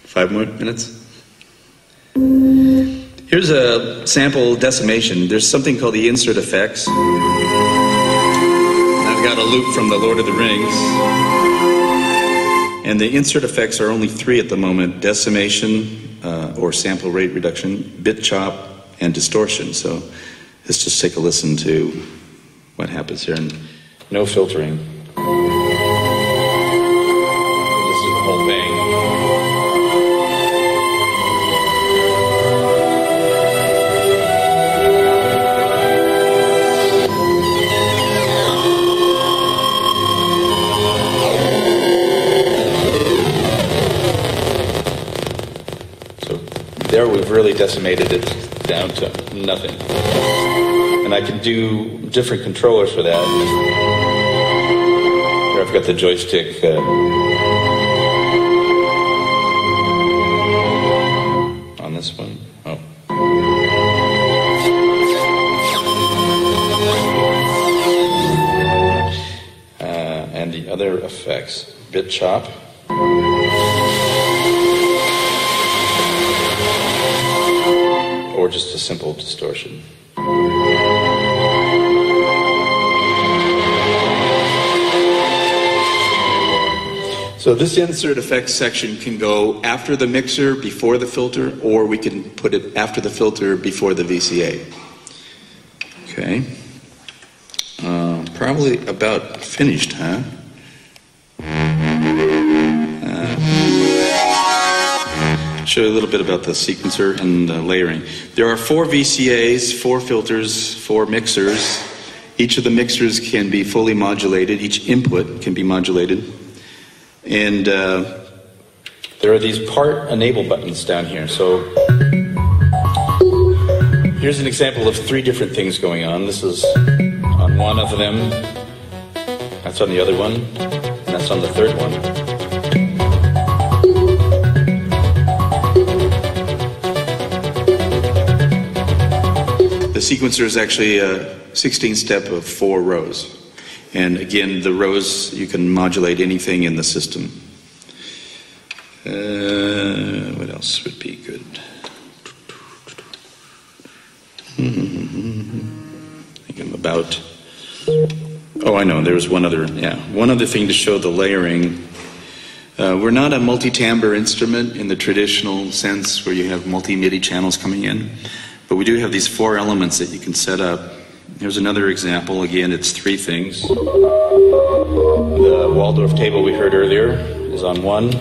5 more minutes? Here's a sample decimation. There's something called the insert effects. I've got a loop from the Lord of the Rings. And the insert effects are only 3 at the moment: decimation, or sample rate reduction, bit chop, and distortion. So let's just take a listen to what happens here. And no filtering. This is the whole thing. There we've really decimated it down to nothing. And I can do different controllers for that. Here I've got the joystick. On this one. Oh. And the other effects. Bit chop. Or just a simple distortion. So this insert effects section can go after the mixer, before the filter, or we can put it after the filter, before the VCA. Okay. Probably about finished, huh? Show you a little bit about the sequencer and layering. There are 4 VCAs, 4 filters, 4 mixers. Each of the mixers can be fully modulated. Each input can be modulated. And there are these part enable buttons down here. So here's an example of 3 different things going on. This is on one of them. That's on the other one. And that's on the third one. The sequencer is actually a 16-step of 4 rows. And again, the rows, you can modulate anything in the system. What else would be good? I think I'm about... Oh, I know, there's one other thing to show the layering. We're not a multi-timbre instrument in the traditional sense where you have multi-MIDI channels coming in. But we do have these 4 elements that you can set up. Here's another example. Again, it's 3 things. The Waldorf table we heard earlier is on one.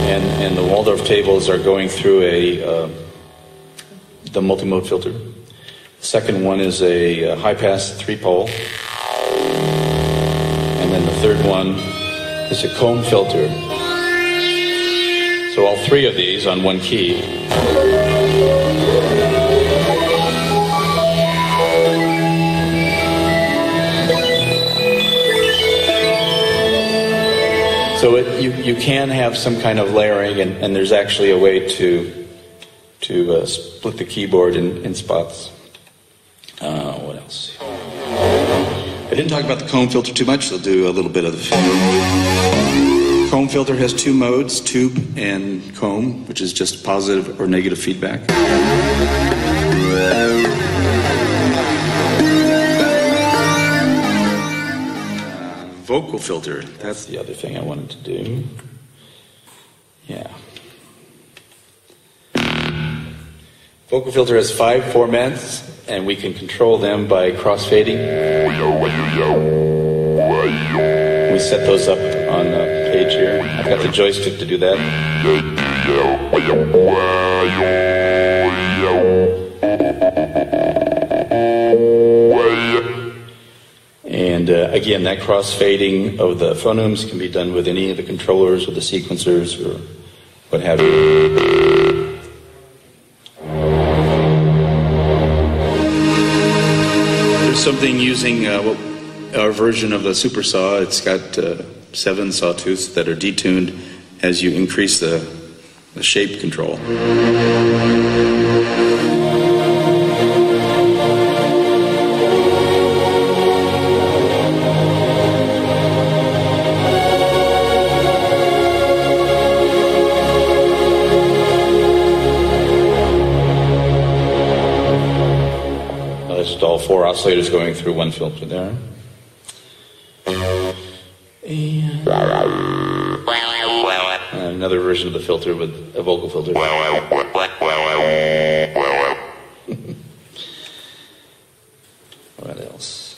And the Waldorf tables are going through the multi-mode filter. The second one is a high-pass 3-pole. And then the third one is a comb filter. So all 3 of these on one key. So you can have some kind of layering, and there's actually a way to split the keyboard in spots. What else? I didn't talk about the comb filter too much, so I'll do a little bit of the comb filter. Has 2 modes, tube and comb, which is just positive or negative feedback. Vocal filter, that's the other thing I wanted to do. Yeah. Vocal filter has 5 formats, and we can control them by crossfading. We set those up on the page here. I've got the joystick to do that. And again, that crossfading of the phonemes can be done with any of the controllers or the sequencers or what have you. There's something using our version of the Super Saw. It's got 7 sawtooths that are detuned as you increase the shape control. oscillators going through one filter there. And another version of the filter with a vocal filter. What else?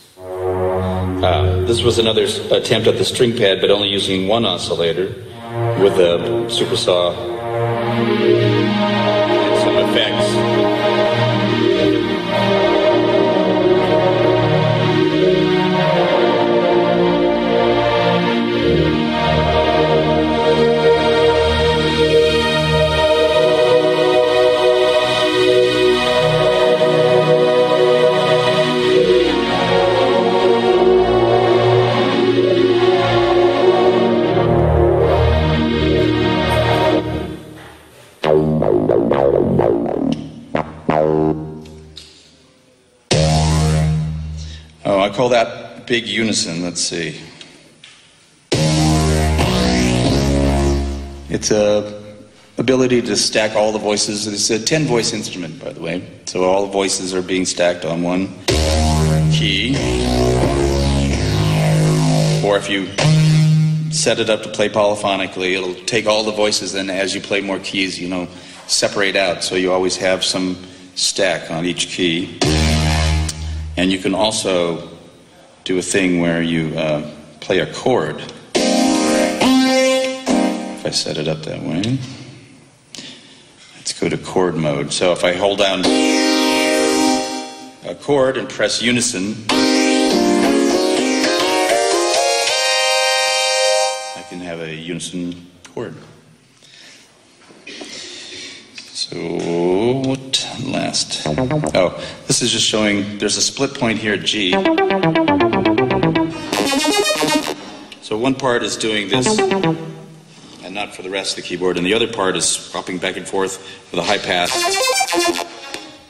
This was another attempt at the string pad, but only using one oscillator with a super saw and some effects. I call that big unison. Let's see. It's a ability to stack all the voices. It's a 10-voice instrument, by the way. So all the voices are being stacked on one key. Or if you set it up to play polyphonically, it'll take all the voices, and as you play more keys, separate out. So you always have some stack on each key. And you can also do a thing where you play a chord. If I set it up that way. Let's go to chord mode. So if I hold down a chord and press unison, I can have a unison chord. So what last? Oh, this is just showing there's a split point here at G. So one part is doing this, and not for the rest of the keyboard, and the other part is swapping back and forth with a high pass,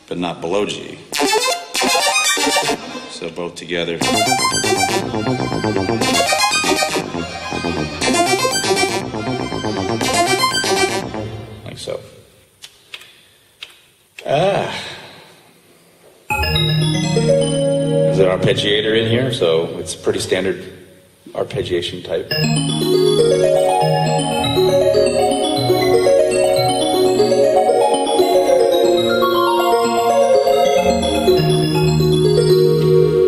but not below G. So both together. Like so. There's an arpeggiator in here, so it's pretty standard arpeggiation type.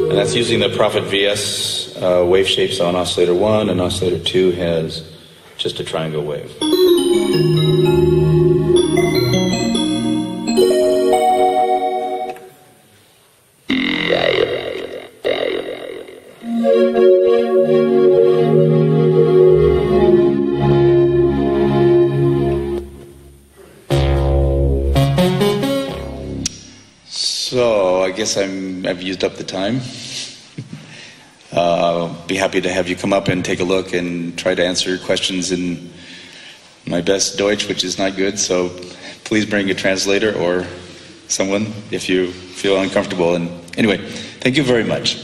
And that's using the Prophet VS wave shapes on oscillator 1, and oscillator 2 has just a triangle wave. So I guess I've used up the time. Be happy to have you come up and take a look and try to answer questions in my best Deutsch, which is not good. So please bring a translator or someone if you feel uncomfortable. And anyway, thank you very much.